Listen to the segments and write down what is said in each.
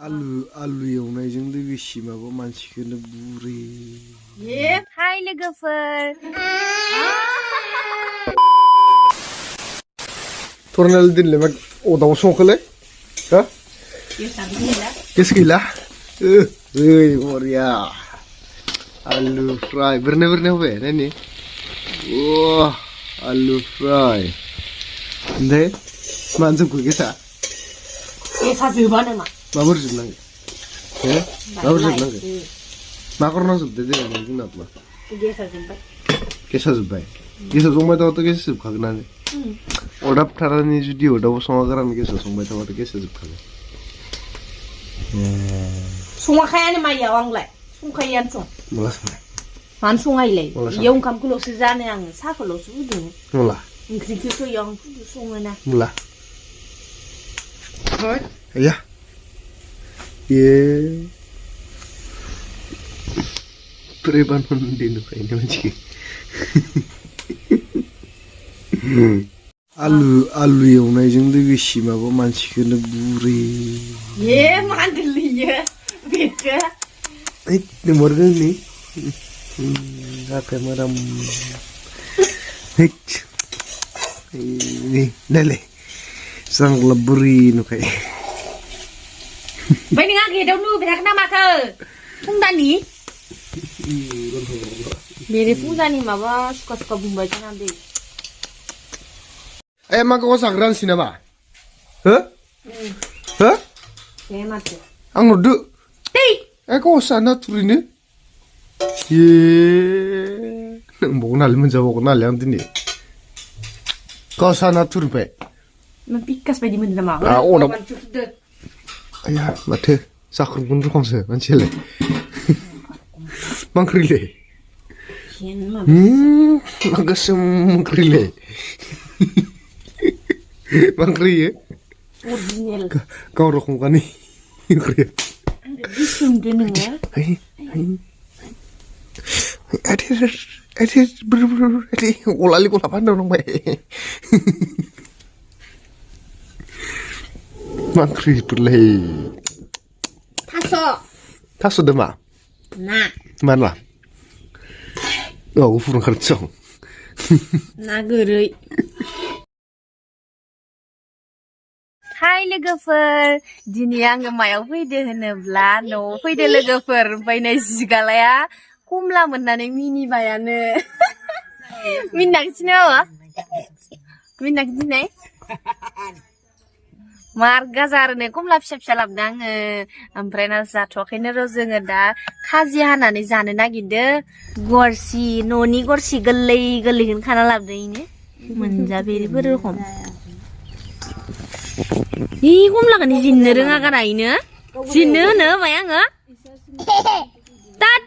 आलु एवनायजों लोगोसे माबा मानसिखौनो बुरै हाय लोगोफोर थरनाल दिनले मा अदाव संखोलै हा गेस गैला ओइ बरिया आलु फ्राय बेरने होबाय नायनि ओ आलु फ्राय ओमफ्राय मानो जोबखो गेसा जोबानो मा माबोरै जोबनांगौ हे माबोरै जोबनांगौ मा करना जोबदो देलाय जोंना मा गेसा जोब्बाय गेसा संबाय थाबाथ' गेसा जोबखागोनानो अरदाब थारानि जुदि अरदाबाव सङा गारानो गेसा संबाय थाबाथ' गेसा जोबखागोन सङाखायानो माइयाव आंलाय संखायोआनो सं मला संनाय मानो सङाइलाय इयाव ओंखामखौल'सो जानो आङो साहाखौल'सो फुदुङो मला ओंख्रिखौथ' इयाव आं सङोना मला ya ye preban mendino kayaknya macam आलु एवनायजों लोगोसे माबा मानसिखौनो बुरै ये मानदलियो बेखौ nomornya nih apa maram ini nale sang leburi nu kayak Bây giờ kìa đâu nuôi phải thằng nào mà thơ Phung ra ní Mẹ đi phung ra ní mà bà suka bùng bày cho nàng đi Em mà có sang ran xin mà hả? Hả? Em mà chứ Anh ngồi đự Đi Em có sang na turi nè Yeah Bố nào lên giờ bố nào lên đi nè Có sang na turi phải Mà pikas phải đi mình ra mà nó Ayah, mate, sakit pun tuh kongsi, macam le, mangkrile, magasem mangkrile, mangkrile, original, kau rokok kan ni, mangkrile, ada, ulali kau apa dong baik. Mangkri perleh. Taso dema. Nah. Mana? Oh, ufurun kerjong. Nah, gerai. Hai लोगोफोर दिनै आङो मायाव फैदो होनोब्ला न'आव फैदो लोगोफोर ओमफ्राय नै जिगालाया कमला मोननानै मिनिबायानो मिनिनाखिसै नामा मिनिनाखिसै मार गाजारनो कमला फिसा फिसा लाबोदों आङो ओमफ्राय ना जाथ'वाखैनो र' जोङो दा खाजि हानानै जानो नागिरदो गरसि न'नि गरसि गोरलै गोरलैखौनो खाना लाबोदों इनो मोनजाफेरिफोर रखम इ कमलाखौनो जिननो रोङा गारा इनो जिननो होनो माय आङो तात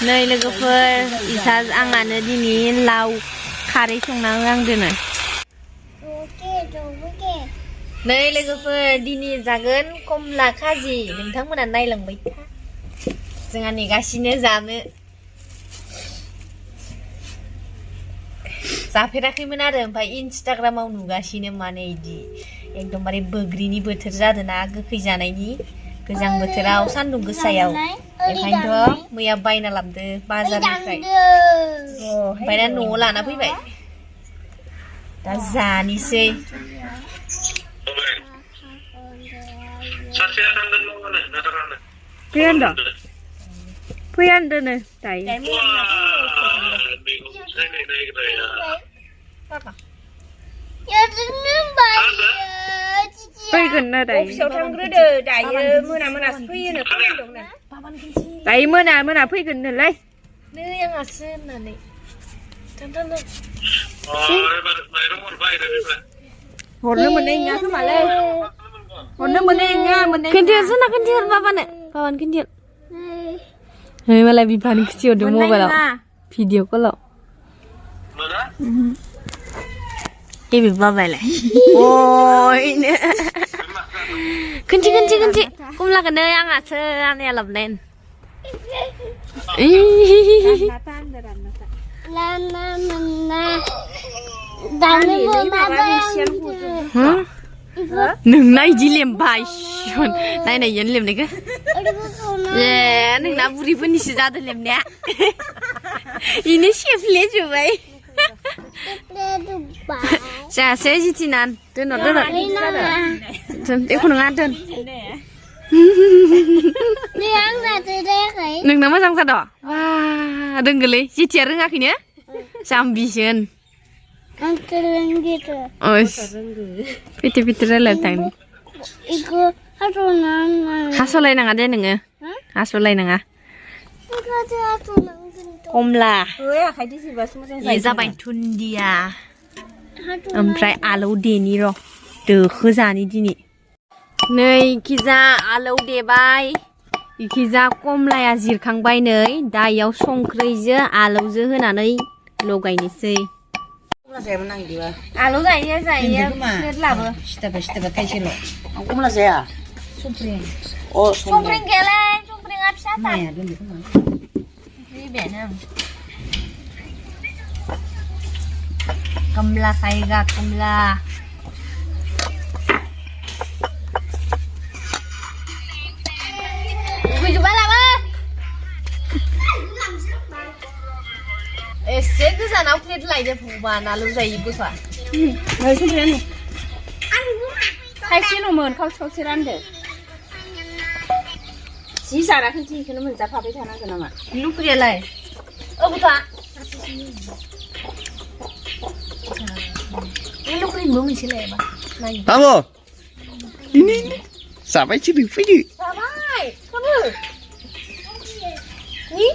नै लोगोफोर इसा आंहानो दिनै लाव खारै संना होहांदोनो नै लोगोफोर दिनै जागोन कमला खाजि नोंथांमोना नायलांबाय था जोंहा नेगासिनो जानो जाफेराखैमोन आरो ओमफ्राय इन्स्टाग्रामाव नुगासिनो माने इदि एकदमबारे बोग्रिनि बोथोर जादोंना गोखै जानायनि गोजां बोथोराव सान्दुं गोसायाव बेखायनोथ' मैया बायना लाबोदो बाजारनिफ्राय ओमफ्राय दा न'आव लाना फैबाय दा जानोसै Fuyang nih, tay. Fuyang nih, tay. Tay mana fuyang nih, leh. Nih yang asin nih. Tantan nih. Horna mana yang ngasih malah. Horna mana yang ngasih. Kendir sana kendir papan nih, papan kendir. Hei malah bipan kecil di mobile video kalau. Mana? Ini bipan lah. Oh ini. Kenci. Kumlah kena yang asan ya labnen. Lana mana. Dana mana. नोंना इदि लेमबाय नायनाय यानो लेमनायखो ए नोंना बुरिफोरनिसो जादों लेमनाया इनो सेफ्ले जुबाय जासे जितिना दोन एख नङा दोन नोंना मोजां जाद' वा रोंगोलै जितिया रोङाखैनो जाम्बिसोन पिति पिति रायलाय थांनि हास'लायनाङा दे नोङो हास'लायनाङा कमला बे जाबाय दुन्दिया ओमफ्राय आलौ देनि र' दोखो जानि दिनै नै इखिजा आलौ देबाय इखिजा कमलाया जिरखांबाय नै दा इयाव संख्रैजो आलौजो होनानै लगायनोसै आलौ जायो प्लेट लाबो सिथाबा थाइसेल' आं कमला जाया संफ्रें गैयालाय संफ्रेंआ फिसा माया दोनदो खोमा बेनो कमला खाएगा कमला एसे गोजानाव प्लेट लायदो फंबाय आलौ जायो बोफा थाइसेल'मोन खावसे रानदो जि जानाखै इखौनो मोनजाफाबाय थानांगौ नामा लुप्रियालाय औ बोफा बे लुप्रिनोबो मोनसे लायबा आबो ini sampai sini fini जाबाय kamu ni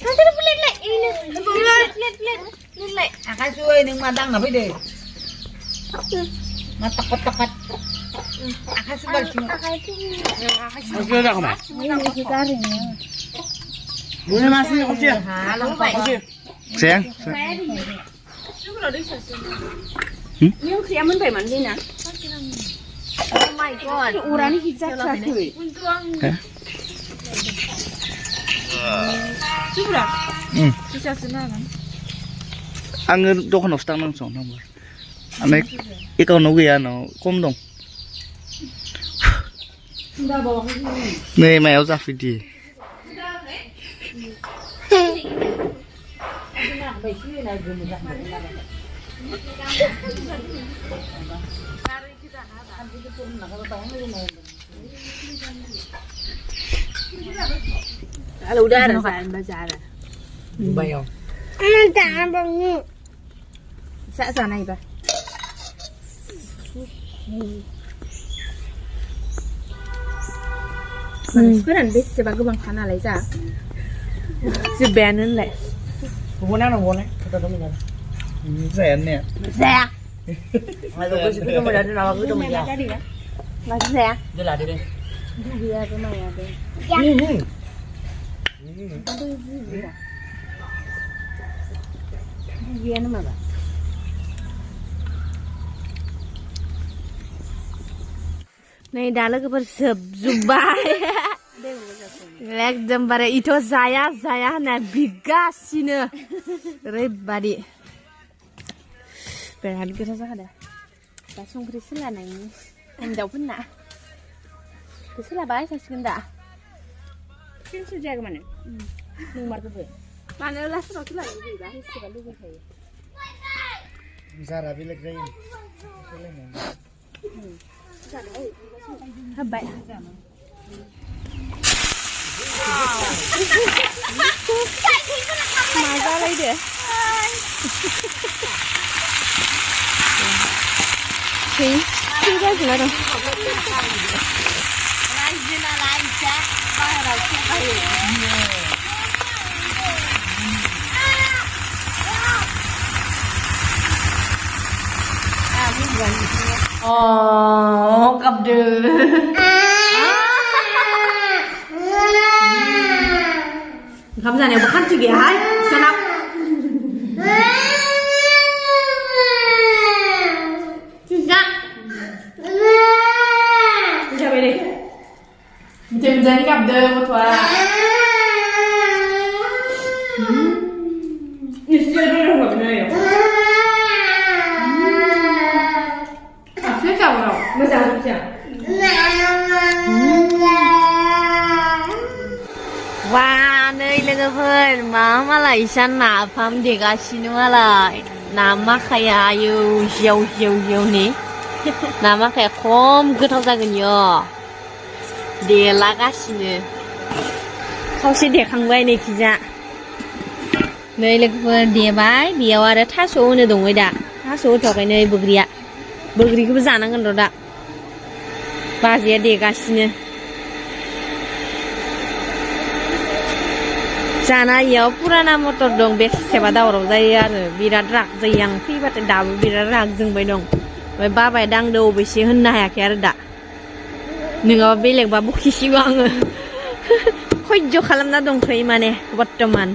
nanti plate lek ini plate lek akan suwe neng madang apa deh ngatak-takat akan suwe cuma sudah dah kamu boleh masuk kucing sayang nhưng khi em muốn phải mặn đi nè oh my god urani hijab sakui Coba. Bisa senang. Angger dखानावसो थांनांसो नांगौ आमफ्राय एकाउन्टाव गैया आंनाव खम दं नै मायाव जाफैदि Kalau udah ada saya baca ada. bayar Jangan bangun. Saya sana iba. Sebenarnya bis sebagai bang kana lah ja. Sebenarnya lah. bukan apa bukan kita tahu mana แสนเนี่ย saya kalau kita mau dari nama kita mau Tadi kan? masih saya dia lah dia Dia rumah ya deh. ini Dia nama apa? नै दा लोगोफोर जोबजुब्बाय एकदमबारे इथ' जाया जाया होनना बिगासिनो ओरैबादि बिराद गोथाव जाखादों दा संख्रि सोलानायनि हिनजावफोरना सोलाबाय सासिगोन दा Sini jaga mana? Nomor berapa? Mana lah serot lah ibu dah. Sekarang lu berapa? Zara bilang kayak ini Habay Maza lagi deh Tinggal gila dong Oh, kabdel. Kamu jangan bukan juga, hai. Senap. Tidak. Tidak boleh. Jangan kabdel, mutua. Ini sudah dulu nggak benar ya? Masih लोगोफोर मा मालाय इसा नाफाम देगासिनो मालाय ना माखाया आयौ जेव जेव जेवनि ना माखाया खम गोथाव जागोन इयो देलागासिनो खावसे देखांबाय नैखिजा नै लोगोफोर देबाय बेयाव आरो थास' होनो दङ दा थास' होथ'वाखै नै बोग्रिखौबो जानांगोन र' दा बाजैया देगासिनो जाना इयाव पुराना मटर दं बेसेबा दावराव जायो आरो बिराद राग जायो आं फैबाथाय दाबो बिराद राग जोंबाय दं ओमफ्राय बाबाया दांदो अबेसे होननो हायाखै आरो दा नङाबा बेलेगबा बखिसिगौ आङो खयज' खालामना दंथ'यो माने बर्तमान